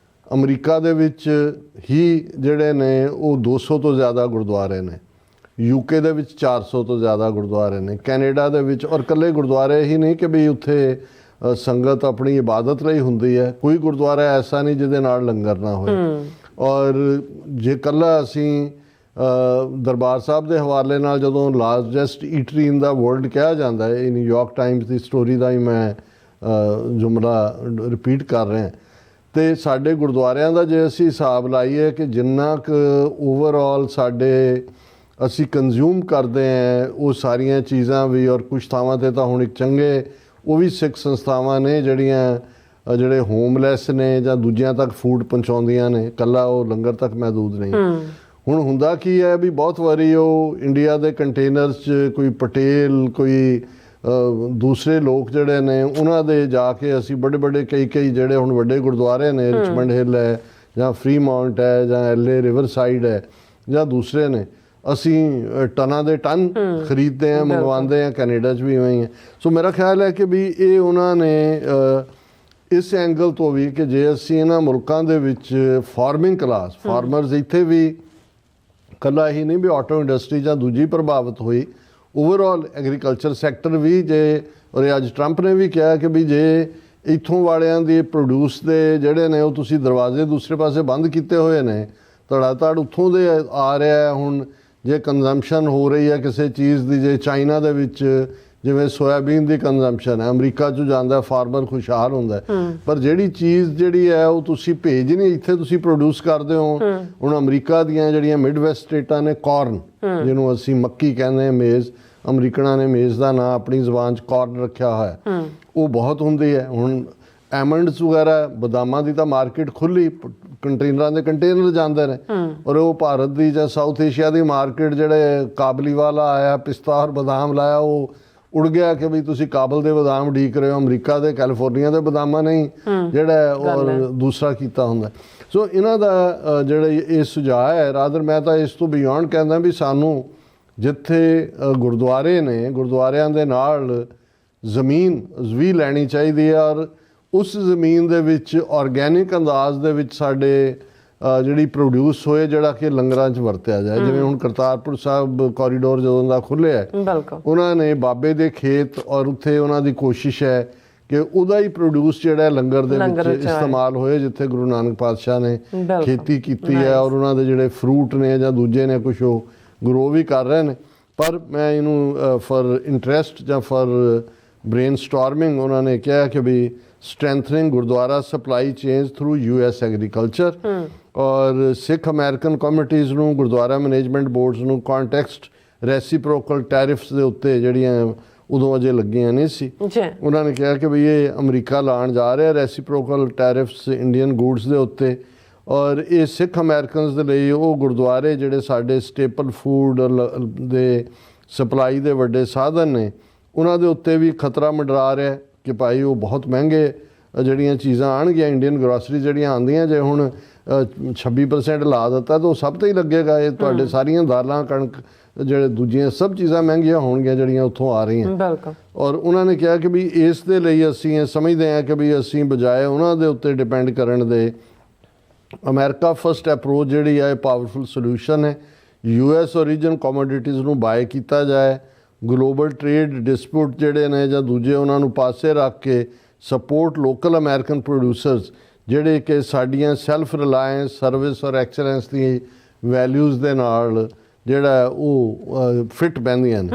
ਅਮਰੀਕਾ ਦੇ ਵਿੱਚ ਹੀ ਜਿਹੜੇ ਨੇ ਉਹ 200 ਤੋਂ ਜ਼ਿਆਦਾ ਗੁਰਦੁਆਰੇ ਨੇ, UK ਦੇ ਵਿੱਚ 400 ਤੋਂ ਜ਼ਿਆਦਾ ਗੁਰਦੁਆਰੇ ਨੇ, ਕੈਨੇਡਾ ਦੇ ਵਿੱਚ। ਔਰ ਇਕੱਲੇ ਗੁਰਦੁਆਰੇ ਹੀ ਨਹੀਂ ਕਿ ਵੀ ਉੱਥੇ ਸੰਗਤ ਆਪਣੀ ਇਬਾਦਤ ਲਈ ਹੁੰਦੀ ਹੈ, ਕੋਈ ਗੁਰਦੁਆਰਾ ਐਸਾ ਨਹੀਂ ਜਿਹਦੇ ਨਾਲ ਲੰਗਰ ਨਾ ਹੋਏ। ਔਰ ਜੇ ਇਕੱਲਾ ਅਸੀਂ ਦਰਬਾਰ ਸਾਹਿਬ ਦੇ ਹਵਾਲੇ ਨਾਲ ਜਦੋਂ ਲਾਰਜੈਸਟ ਈਟਰੀ ਇਨ ਦਾ ਵਰਲਡ ਕਿਹਾ ਜਾਂਦਾ ਹੈ, ਇਹ ਨਿਊਯਾਰਕ ਟਾਈਮਸ ਦੀ ਸਟੋਰੀ ਦਾ ਹੀ ਮੈਂ ਜੁਮਲਾ ਰਿਪੀਟ ਕਰ ਰਿਹਾ, ਤੇ ਸਾਡੇ ਗੁਰਦੁਆਰਿਆਂ ਦਾ ਜੇ ਅਸੀਂ ਹਿਸਾਬ ਲਾਈਏ ਕਿ ਜਿੰਨਾ ਕੁ ਓਵਰਆਲ ਸਾਡੇ ਅਸੀਂ ਕੰਜ਼ਿਊਮ ਕਰਦੇ ਹਾਂ ਉਹ ਸਾਰੀਆਂ ਚੀਜ਼ਾਂ ਵੀ, ਔਰ ਕੁਛ ਥਾਵਾਂ 'ਤੇ ਤਾਂ ਹੁਣ ਇੱਕ ਚੰਗੇ ਉਹ ਵੀ ਸਿੱਖ ਸੰਸਥਾਵਾਂ ਨੇ ਜਿਹੜੇ ਹੋਮਲੈਸ ਨੇ ਜਾਂ ਦੂਜਿਆਂ ਤੱਕ ਫੂਡ ਪਹੁੰਚਾਉਂਦੀਆਂ ਨੇ, ਇਕੱਲਾ ਉਹ ਲੰਗਰ ਤੱਕ ਮਹਿਦੂਦ ਨਹੀਂ। ਹੁਣ ਹੁੰਦਾ ਕੀ ਹੈ ਵੀ ਬਹੁਤ ਵਾਰੀ ਉਹ ਇੰਡੀਆ ਦੇ ਕੰਟੇਨਰਸ 'ਚ ਕੋਈ ਪਟੇਲ, ਕੋਈ ਦੂਸਰੇ ਲੋਕ ਜਿਹੜੇ ਨੇ, ਉਹਨਾਂ ਦੇ ਜਾ ਕੇ ਅਸੀਂ ਵੱਡੇ ਕਈ ਜਿਹੜੇ ਹੁਣ ਵੱਡੇ ਗੁਰਦੁਆਰੇ ਨੇ, ਰਿਚਮੰਡ ਹਿੱਲ ਹੈ ਜਾਂ ਫਰੀਮਾਉਂਟ ਹੈ ਜਾਂ LA ਰਿਵਰ ਸਾਈਡ ਹੈ ਜਾਂ ਦੂਸਰੇ ਨੇ, ਅਸੀਂ ਟਨਾਂ ਦੇ ਟਨ ਖਰੀਦਦੇ ਹਾਂ, ਮੰਗਵਾਉਂਦੇ ਹਾਂ। ਕੈਨੇਡਾ 'ਚ ਵੀ ਉਵੇਂ ਹੀ ਹੈ। ਸੋ ਮੇਰਾ ਖਿਆਲ ਹੈ ਕਿ ਵੀ ਇਹ ਉਹਨਾਂ ਨੇ ਇਸ ਐਂਗਲ ਤੋਂ ਵੀ ਕਿ ਜੇ ਅਸੀਂ ਇਹਨਾਂ ਮੁਲਕਾਂ ਦੇ ਵਿੱਚ ਫਾਰਮਿੰਗ ਕਲਾਸ, ਫਾਰਮਰਸ ਇੱਥੇ ਵੀ ਇਕੱਲਾ ਹੀ ਨਹੀਂ ਵੀ ਆਟੋ ਇੰਡਸਟਰੀ ਜਾਂ ਦੂਜੀ ਪ੍ਰਭਾਵਿਤ ਹੋਈ, ਓਵਰਆਲ ਐਗਰੀਕਲਚਰ ਸੈਕਟਰ ਵੀ। ਜੇ ਔਰ ਅੱਜ ਟਰੰਪ ਨੇ ਵੀ ਕਿਹਾ ਕਿ ਵੀ ਜੇ ਇੱਥੋਂ ਵਾਲਿਆਂ ਦੇ ਪ੍ਰੋਡਿਊਸ ਦੇ ਜਿਹੜੇ ਨੇ ਉਹ ਤੁਸੀਂ ਦਰਵਾਜ਼ੇ ਦੂਸਰੇ ਪਾਸੇ ਬੰਦ ਕੀਤੇ ਹੋਏ ਨੇ, ਧੜ ਉੱਥੋਂ ਦੇ ਆ ਰਿਹਾ। ਹੁਣ ਜੇ ਕੰਜ਼ੰਪਸ਼ਨ ਹੋ ਰਹੀ ਹੈ ਕਿਸੇ ਚੀਜ਼ ਦੀ, ਜੇ ਚਾਈਨਾ ਦੇ ਵਿੱਚ ਜਿਵੇਂ ਸੋਇਆਬੀਨ ਦੀ ਕੰਜ਼ੰਪਸ਼ਨ ਹੈ, ਅਮਰੀਕਾ 'ਚ ਜਾਂਦਾ, ਫਾਰਮਰ ਖੁਸ਼ਹਾਲ ਹੁੰਦਾ, ਪਰ ਜਿਹੜੀ ਚੀਜ਼ ਜਿਹੜੀ ਹੈ ਉਹ ਤੁਸੀਂ ਭੇਜ ਨਹੀਂ, ਇੱਥੇ ਤੁਸੀਂ ਪ੍ਰੋਡਿਊਸ ਕਰਦੇ ਹੋ। ਹੁਣ ਅਮਰੀਕਾ ਦੀਆਂ ਜਿਹੜੀਆਂ ਮਿਡ ਵੈਸਟ ਸਟੇਟਾਂ ਨੇ, ਕਾਰਨ ਜਿਹਨੂੰ ਅਸੀਂ ਮੱਕੀ ਕਹਿੰਦੇ ਹਾਂ, ਮੇਜ਼, ਅਮਰੀਕਨਾਂ ਨੇ ਮੇਜ਼ ਦਾ ਨਾਂ ਆਪਣੀ ਜ਼ੁਬਾਨ 'ਚ ਕਾਰਨ ਰੱਖਿਆ ਹੋਇਆ, ਉਹ ਬਹੁਤ ਹੁੰਦੀ ਹੈ। ਹੁਣ ਐਮੰਡਸ ਵਗੈਰਾ, ਬਦਾਮਾਂ ਦੀ ਤਾਂ ਮਾਰਕੀਟ ਖੁੱਲ੍ਹੀ, ਕੰਟੇਨਰਾਂ ਦੇ ਕੰਟੇਨਰ ਜਾਂਦੇ ਨੇ, ਔਰ ਉਹ ਭਾਰਤ ਦੀ ਜਾਂ ਸਾਊਥ ਏਸ਼ੀਆ ਦੀ ਮਾਰਕੀਟ ਜਿਹੜੇ ਕਾਬਲੀ ਵਾਲਾ ਆਇਆ, ਪਿਸਤਾ ਔਰ ਬਦਾਮ ਲਾਇਆ, ਉਹ ਉੜ ਗਿਆ ਕਿ ਵੀ ਤੁਸੀਂ ਕਾਬਲ ਦੇ ਬਦਾਮ ਉਡੀਕ ਰਹੇ ਹੋ, ਅਮਰੀਕਾ ਦੇ ਕੈਲੀਫੋਰਨੀਆ ਦੇ ਬਦਾਮਾਂ ਨਹੀਂ ਜਿਹੜਾ ਔਰ ਦੂਸਰਾ ਕੀਤਾ ਹੁੰਦਾ। ਸੋ ਇਹਨਾਂ ਦਾ ਜਿਹੜਾ ਇਹ ਸੁਝਾਅ ਹੈ, ਰਾਦਰ ਮੈਂ ਤਾਂ ਇਸ ਤੋਂ ਬਿਯੋਂਡ ਕਹਿੰਦਾ ਵੀ ਸਾਨੂੰ ਜਿੱਥੇ ਗੁਰਦੁਆਰੇ ਨੇ, ਗੁਰਦੁਆਰਿਆਂ ਦੇ ਨਾਲ ਜ਼ਮੀਨ ਵੀ ਲੈਣੀ ਚਾਹੀਦੀ ਹੈ, ਔਰ ਉਸ ਜ਼ਮੀਨ ਦੇ ਵਿੱਚ ਆਰਗੈਨਿਕ ਅੰਦਾਜ਼ ਦੇ ਵਿੱਚ ਸਾਡੇ ਜਿਹੜੀ ਪ੍ਰੋਡਿਊਸ ਹੋਏ, ਜਿਹੜਾ ਕਿ ਲੰਗਰਾਂ 'ਚ ਵਰਤਿਆ ਜਾਏ। ਜਿਵੇਂ ਹੁਣ ਕਰਤਾਰਪੁਰ ਸਾਹਿਬ ਕੋਰੀਡੋਰ ਜਦੋਂ ਦਾ ਖੁੱਲ੍ਹਿਆ, ਉਹਨਾਂ ਨੇ ਬਾਬੇ ਦੇ ਖੇਤ, ਔਰ ਉੱਥੇ ਉਹਨਾਂ ਦੀ ਕੋਸ਼ਿਸ਼ ਹੈ ਕਿ ਉਹਦਾ ਹੀ ਪ੍ਰੋਡਿਊਸ ਜਿਹੜਾ ਲੰਗਰ ਦੇ ਵਿੱਚ ਇਸਤੇਮਾਲ ਹੋਏ, ਜਿੱਥੇ ਗੁਰੂ ਨਾਨਕ ਪਾਤਸ਼ਾਹ ਨੇ ਖੇਤੀ ਕੀਤੀ ਹੈ, ਔਰ ਉਹਨਾਂ ਦੇ ਜਿਹੜੇ ਫਰੂਟ ਨੇ ਜਾਂ ਦੂਜੇ ਨੇ ਕੁਛ ਉਹ ਗਰੋ ਵੀ ਕਰ ਰਹੇ ਨੇ। ਪਰ ਮੈਂ ਇਹਨੂੰ ਫॉर ਇੰਟਰਸਟ ਜਾਂ ਫॉर ਬ੍ਰੇਨ ਸਟਾਰਮਿੰਗ ਉਹਨਾਂ ਨੇ ਕਿਹਾ ਕਿ ਵੀ strengthening Gurdwara supply chains through US agriculture ਔਰ ਸਿੱਖ ਅਮਰੀਕਨ ਕਮਿਊਨਿਟੀਜ਼ ਨੂੰ ਗੁਰਦੁਆਰਾ ਮੈਨੇਜਮੈਂਟ ਬੋਰਡਸ ਨੂੰ ਕੰਟੈਕਸਟ ਰੈਸੀਪ੍ਰੋਕਲ ਟੈਰਿਫਸ ਦੇ ਉੱਤੇ ਜਿਹੜੀਆਂ ਉਦੋਂ ਅਜੇ ਲੱਗੀਆਂ ਨਹੀਂ ਸੀ ਜੀ ਉਹਨਾਂ ਨੇ ਕਿਹਾ ਕਿ ਵੀ ਇਹ ਅਮਰੀਕਾ ਲਾਉਣ ਜਾ ਰਿਹਾ ਰੈਸੀਪ੍ਰੋਕਲ ਟੈਰਿਫਸ ਇੰਡੀਅਨ ਗੂਡਸ ਦੇ ਉੱਤੇ ਔਰ ਇਹ ਸਿੱਖ ਅਮਰੀਕਨਸ ਦੇ ਲਈ ਉਹ ਗੁਰਦੁਆਰੇ ਜਿਹੜੇ ਸਾਡੇ ਸਟੇਪਲ ਫੂਡ ਦੇ ਸਪਲਾਈ ਦੇ ਵੱਡੇ ਸਾਧਨ ਨੇ ਉਹਨਾਂ ਦੇ ਉੱਤੇ ਵੀ ਖਤਰਾ ਮੰਡਰਾ ਰਿਹਾ ਕਿ ਭਾਈ ਉਹ ਬਹੁਤ ਮਹਿੰਗੇ ਜਿਹੜੀਆਂ ਚੀਜ਼ਾਂ ਆਉਣਗੀਆਂ ਇੰਡੀਅਨ ਗਰੋਸਰੀ ਜਿਹੜੀਆਂ ਆਉਂਦੀਆਂ ਜੇ ਹੁਣ 26% ਲਾ ਦਿੱਤਾ ਤਾਂ ਉਹ ਸਭ ਤੇ ਹੀ ਲੱਗੇਗਾ ਇਹ ਤੁਹਾਡੇ ਸਾਰੀਆਂ ਦਾਲਾਂ ਕਣਕ ਜਿਹੜੇ ਦੂਜੀਆਂ ਸਭ ਚੀਜ਼ਾਂ ਮਹਿੰਗੀਆਂ ਹੋਣਗੀਆਂ ਜਿਹੜੀਆਂ ਉੱਥੋਂ ਆ ਰਹੀਆਂ ਬਿਲਕੁਲ ਔਰ ਉਹਨਾਂ ਨੇ ਕਿਹਾ ਕਿ ਵੀ ਇਸ ਦੇ ਲਈ ਅਸੀਂ ਇਹ ਸਮਝਦੇ ਹਾਂ ਕਿ ਵੀ ਅਸੀਂ ਬਜਾਏ ਉਹਨਾਂ ਦੇ ਉੱਤੇ ਡਿਪੈਂਡ ਕਰਨ ਦੇ ਅਮਰੀਕਾ ਫਸਟ ਅਪਰੋਚ ਜਿਹੜੀ ਹੈ ਪਾਵਰਫੁਲ ਸੋਲੂਸ਼ਨ ਹੈ US ਓਰੀਜਨ ਕਮੋਡਿਟੀਜ਼ ਨੂੰ ਬਾਏ ਕੀਤਾ ਜਾਏ ਗਲੋਬਲ ਟ੍ਰੇਡ ਡਿਸਪਿਊਟ ਜਿਹੜੇ ਨੇ ਜਾਂ ਦੂਜੇ ਉਹਨਾਂ ਨੂੰ ਪਾਸੇ ਰੱਖ ਕੇ ਸਪੋਰਟ ਲੋਕਲ ਅਮਰੀਕਨ ਪ੍ਰੋਡਿਊਸਰਸ ਜਿਹੜੇ ਕਿ ਸਾਡੀਆਂ ਸੈਲਫ ਰਿਲਾਇੰਸ ਸਰਵਿਸ ਔਰ ਐਕਸਲੈਂਸ ਦੀ ਵੈਲਿਊਜ਼ ਦੇ ਨਾਲ ਜਿਹੜਾ ਉਹ ਫਿੱਟ ਬਹਿੰਦੀਆਂ ਨੇ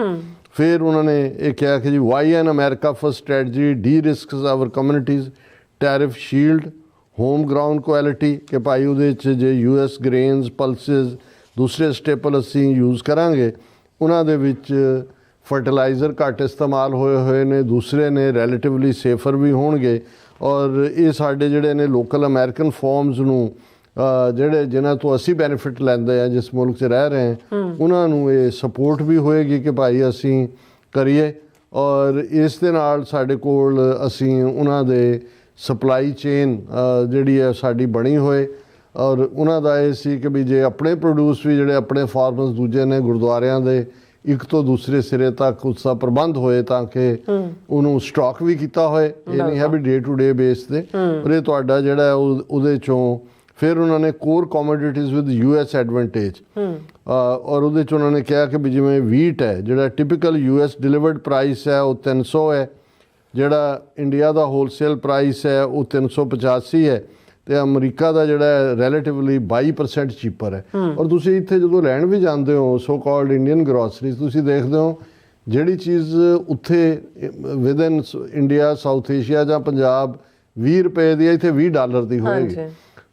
ਫਿਰ ਉਹਨਾਂ ਨੇ ਇਹ ਕਿਹਾ ਕਿ ਜੀ ਵਾਈ ਐਨ America first strategy derisks our communities tariff shield home ground quality ਕਿ ਭਾਈ ਉਹਦੇ 'ਚ ਜੇ US ਗ੍ਰੇਨਸ ਪਲਸਿਸ ਦੂਸਰੇ ਸਟੇਪਲ ਅਸੀਂ ਯੂਜ਼ ਕਰਾਂਗੇ ਉਹਨਾਂ ਦੇ ਵਿੱਚ ਫਰਟੀਲਾਈਜ਼ਰ ਘੱਟ ਇਸਤੇਮਾਲ ਹੋਏ ਨੇ ਦੂਸਰੇ ਨੇ ਰਿਲੇਟਿਵਲੀ ਸੇਫਰ ਵੀ ਹੋਣਗੇ ਔਰ ਇਹ ਸਾਡੇ ਜਿਹੜੇ ਨੇ ਲੋਕਲ ਅਮਰੀਕਨ ਫਾਰਮਸ ਨੂੰ ਜਿਹੜੇ ਜਿਨ੍ਹਾਂ ਤੋਂ ਅਸੀਂ ਬੈਨੀਫਿਟ ਲੈਂਦੇ ਆ ਜਿਸ ਮੁਲਕ 'ਚ ਰਹਿ ਰਹੇ ਹਾਂ ਉਹਨਾਂ ਨੂੰ ਇਹ ਸਪੋਰਟ ਵੀ ਹੋਏਗੀ ਕਿ ਭਾਈ ਅਸੀਂ ਕਰੀਏ ਔਰ ਇਸ ਦੇ ਨਾਲ ਸਾਡੇ ਕੋਲ ਅਸੀਂ ਉਹਨਾਂ ਦੇ ਸਪਲਾਈ ਚੇਨ ਜਿਹੜੀ ਹੈ ਸਾਡੀ ਬਣੀ ਹੋਏ ਔਰ ਉਹਨਾਂ ਦਾ ਇਹ ਸੀ ਕਿ ਵੀ ਜੇ ਆਪਣੇ ਪ੍ਰੋਡਿਊਸ ਵੀ ਜਿਹੜੇ ਆਪਣੇ ਫਾਰਮਰਸ ਦੂਜੇ ਨੇ ਗੁਰਦੁਆਰਿਆਂ ਦੇ ਇੱਕ ਤੋਂ ਦੂਸਰੇ ਸਿਰੇ ਤੱਕ ਉਸਦਾ ਪ੍ਰਬੰਧ ਹੋਏ ਤਾਂ ਕਿ ਉਹਨੂੰ ਸਟਾਕ ਵੀ ਕੀਤਾ ਹੋਏ ਇਹ ਨਹੀਂ ਹੈ ਵੀ ਡੇ ਟੂ ਡੇ ਬੇਸ ਤੇ ਪਰ ਇਹ ਤੁਹਾਡਾ ਜਿਹੜਾ ਉਹਦੇ ਚੋਂ ਫਿਰ ਉਹਨਾਂ ਨੇ core commodities with US advantage ਔਰ ਉਹਦੇ 'ਚ ਉਹਨਾਂ ਨੇ ਕਿਹਾ ਕਿ ਵੀ ਜਿਵੇਂ ਵੀਟ ਹੈ ਜਿਹੜਾ ਟਿਪੀਕਲ US ਡਿਲੀਵਰਡ ਪ੍ਰਾਈਸ ਹੈ ਉਹ 300 ਹੈ ਜਿਹੜਾ ਇੰਡੀਆ ਦਾ ਹੋਲਸੇਲ ਪ੍ਰਾਈਸ ਹੈ ਉਹ 385 ਹੈ ਤੇ ਅਮਰੀਕਾ ਦਾ ਜਿਹੜਾ ਰਿਲੇਟਿਵਲੀ 22% ਚੀਪਰ ਹੈ ਔਰ ਤੁਸੀਂ ਇੱਥੇ ਜਦੋਂ ਲੈਣ ਵੀ ਜਾਂਦੇ ਹੋ ਸੋ ਕਾਲਡ ਇੰਡੀਅਨ ਗਰੋਸਰੀਜ਼ ਤੁਸੀਂ ਦੇਖਦੇ ਹੋ ਜਿਹੜੀ ਚੀਜ਼ ਉੱਥੇ ਵਿਦਨ ਇੰਡੀਆ ਸਾਊਥ ਏਸ਼ੀਆ ਜਾਂ ਪੰਜਾਬ 20 ਰੁਪਏ ਦੀ ਹੈ ਇੱਥੇ $20 ਦੀ ਹੋਏਗੀ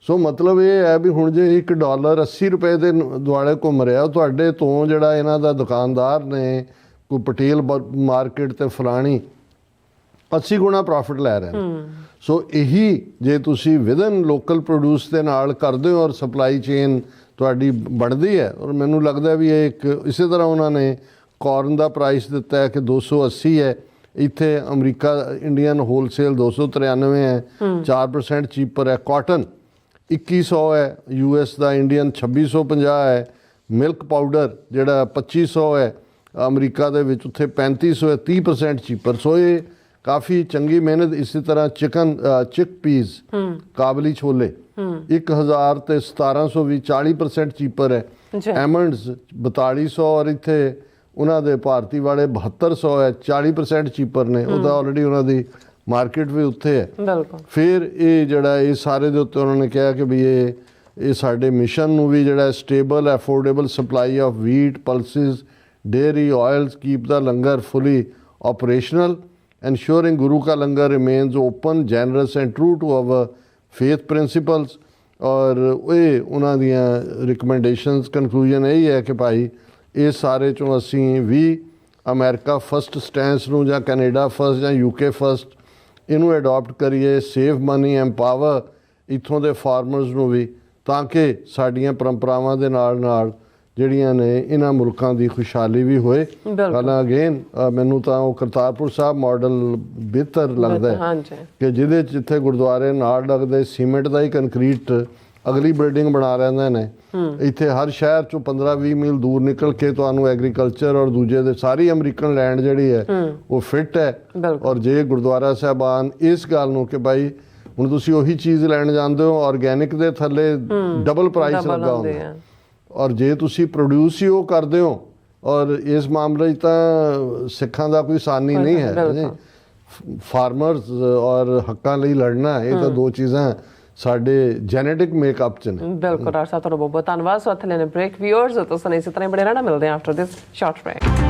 ਸੋ ਮਤਲਬ ਇਹ ਹੈ ਵੀ ਹੁਣ ਜੇ $1 80 ਰੁਪਏ ਦੇ ਦੁਆਲੇ ਘੁੰਮ ਰਿਹਾ ਤੁਹਾਡੇ ਤੋਂ ਜਿਹੜਾ ਇਹਨਾਂ ਦਾ ਦੁਕਾਨਦਾਰ ਨੇ ਕੋਈ ਪਟੇਲ ਮਾਰਕੀਟ ਤੇ ਫਲਾਣੀ 80 ਗੁਣਾ ਪ੍ਰੋਫਿਟ ਲੈ ਰਹੇ ਨੇ ਸੋ ਇਹੀ ਜੇ ਤੁਸੀਂ ਵਿਦਨ ਲੋਕਲ ਪ੍ਰੋਡਿਊਸ ਦੇ ਨਾਲ ਕਰਦੇ ਹੋ ਔਰ ਸਪਲਾਈ ਚੇਨ ਤੁਹਾਡੀ ਬਣਦੀ ਹੈ ਔਰ ਮੈਨੂੰ ਲੱਗਦਾ ਵੀ ਇਹ ਇੱਕ ਇਸੇ ਤਰ੍ਹਾਂ ਉਹਨਾਂ ਨੇ ਕਾਰਨ ਦਾ ਪ੍ਰਾਈਸ ਦਿੱਤਾ ਹੈ ਕਿ 280 ਹੈ ਇੱਥੇ ਅਮਰੀਕਾ ਇੰਡੀਅਨ ਹੋਲਸੇਲ 293 ਹੈ 4% ਚੀਪਰ ਹੈ ਕਾਟਨ 2100 ਹੈ US ਦਾ ਇੰਡੀਅਨ 2650 ਹੈ ਮਿਲਕ ਪਾਊਡਰ ਜਿਹੜਾ 2500 ਹੈ ਅਮਰੀਕਾ ਦੇ ਵਿੱਚ ਉੱਥੇ 3500 ਹੈ 30% ਚੀਪਰ ਸੋ ਇਹ ਕਾਫੀ ਚੰਗੀ ਮਿਹਨਤ ਇਸੇ ਤਰ੍ਹਾਂ ਚਿਕ ਪੀਸ ਕਾਬਲੀ ਛੋਲੇ 1000 ਤੇ 1700 ਵੀ 40% ਚੀਪਰ ਹੈ ਐਮੰਡਸ 4200 ਔਰ ਇੱਥੇ ਉਹਨਾਂ ਦੇ ਭਾਰਤੀ ਵਾਲੇ 7200 ਹੈ 40% ਚੀਪਰ ਨੇ ਉਹ ਤਾਂ ਆਲਰੇਡੀ ਉਹਨਾਂ ਦੀ ਮਾਰਕੀਟ ਵੀ ਉੱਥੇ ਹੈ ਬਿਲਕੁਲ ਫਿਰ ਇਹ ਜਿਹੜਾ ਇਹ ਸਾਰੇ ਦੇ ਉੱਤੇ ਉਹਨਾਂ ਨੇ ਕਿਹਾ ਕਿ ਵੀ ਇਹ ਸਾਡੇ ਮਿਸ਼ਨ ਨੂੰ ਵੀ ਜਿਹੜਾ stable affordable supply of wheat pulses dairy IELTS keep the langar fully operational ensuring Guru Ka Langar remains open, generous and true to our faith principles ਔਰ ਇਹ ਉਹਨਾਂ ਦੀਆਂ ਰਿਕਮੈਂਡੇਸ਼ਨਸ ਕਨਕਲੂਜਨ ਇਹ ਹੈ ਕਿ ਭਾਈ ਇਹ ਸਾਰੇ ਚੋਂ ਅਸੀਂ ਵੀ ਅਮਰੀਕਾ ਫਸਟ ਸਟੈਂਸ ਨੂੰ ਜਾਂ ਕੈਨੇਡਾ ਫਸਟ ਜਾਂ UK ਫਸਟ ਇਹਨੂੰ ਅਡਾਪਟ ਕਰੀਏ ਸੇਵ ਮਨੀ ਐਮਪਾਵਰ ਇੱਥੋਂ ਦੇ ਫਾਰਮਰਸ ਨੂੰ ਵੀ ਤਾਂ ਕਿ ਸਾਡੀਆਂ ਪਰੰਪਰਾਵਾਂ ਦੇ ਨਾਲ ਨਾਲ ਜਿਹੜੀਆਂ ਨੇ ਇਹਨਾਂ ਮੁਲਕਾਂ ਦੀ ਖੁਸ਼ਹਾਲੀ ਵੀ ਹੋਏ ਹਾਲਾਂ ਅਗੇਨ ਮੈਨੂੰ ਤਾਂ ਉਹ ਕਰਤਾਰਪੁਰ ਸਾਹਿਬ ਮਾਡਲ ਬਿਹਤਰ ਲੱਗਦਾ ਹੈ ਕਿ ਜਿਹਦੇ ਜਿੱਥੇ ਗੁਰਦੁਆਰੇ ਨਾਲ ਲੱਗਦੇ ਸੀਮੈਂਟ ਦਾ ਹੀ ਕੰਕਰੀਟ ਅਗਲੀ ਬਿਲਡਿੰਗ ਬਣਾ ਰਹੇ ਨੇ ਇੱਥੇ ਹਰ ਸ਼ਹਿਰ ਚੋਂ 15-20 ਮੀਲ ਦੂਰ ਨਿਕਲ ਕੇ ਤੁਹਾਨੂੰ ਐਗਰੀਕਲਚਰ ਔਰ ਦੂਜੇ ਦੇ ਸਾਰੀ ਅਮਰੀਕਨ ਲੈਂਡ ਜਿਹੜੀ ਹੈ ਉਹ ਫਿੱਟ ਹੈ ਔਰ ਜੇ ਗੁਰਦੁਆਰਾ ਸਾਹਿਬਾਨ ਇਸ ਗੱਲ ਨੂੰ ਕਿ ਭਾਈ ਹੁਣ ਤੁਸੀਂ ਉਹੀ ਚੀਜ਼ ਲੈਣ ਜਾਂਦੇ ਹੋ ਆਰਗੈਨਿਕ ਦੇ ਥੱਲੇ ਡਬਲ ਪ੍ਰਾਈਸ ਲੱਗਾ ਹੁੰਦਾ ਔਰ ਜੇ ਤੁਸੀਂ ਪ੍ਰੋਡਿਊਸ ਹੀ ਉਹ ਕਰਦੇ ਹੋ ਔਰ ਇਸ ਮਾਮਲੇ 'ਚ ਤਾਂ ਸਿੱਖਾਂ ਦਾ ਕੋਈ ਸਾਨੀ ਨਹੀਂ ਹੈ ਫਾਰਮਰਸ ਔਰ ਹੱਕਾਂ ਲਈ ਲੜਨਾ ਇਹ ਤਾਂ ਦੋ ਚੀਜ਼ਾਂ ਸਾਡੇ ਜੈਨੇਟਿਕ ਮੇਕਅਪ 'ਚ ਨੇ ਬਿਲਕੁਲ। ਡਾਕਟਰ ਸਾਹਿਬ ਤੁਹਾਡਾ ਬਹੁਤ ਬਹੁਤ ਧੰਨਵਾਦ। ਸੋ ਇੱਥੇ ਲੈਣੇ ਬ੍ਰੇਕ ਵਿਊਅਰਸ ਤੋਂ ਸਾਨੂੰ ਇਸੇ ਤਰ੍ਹਾਂ ਹੀ ਬਣੇ ਰਹਿਣਾ ਮਿਲਦੇ ਹਾਂ ਆਫਟਰ ਦਿਸ ਸ਼ਾਰਟ ਬ੍ਰੇਕ।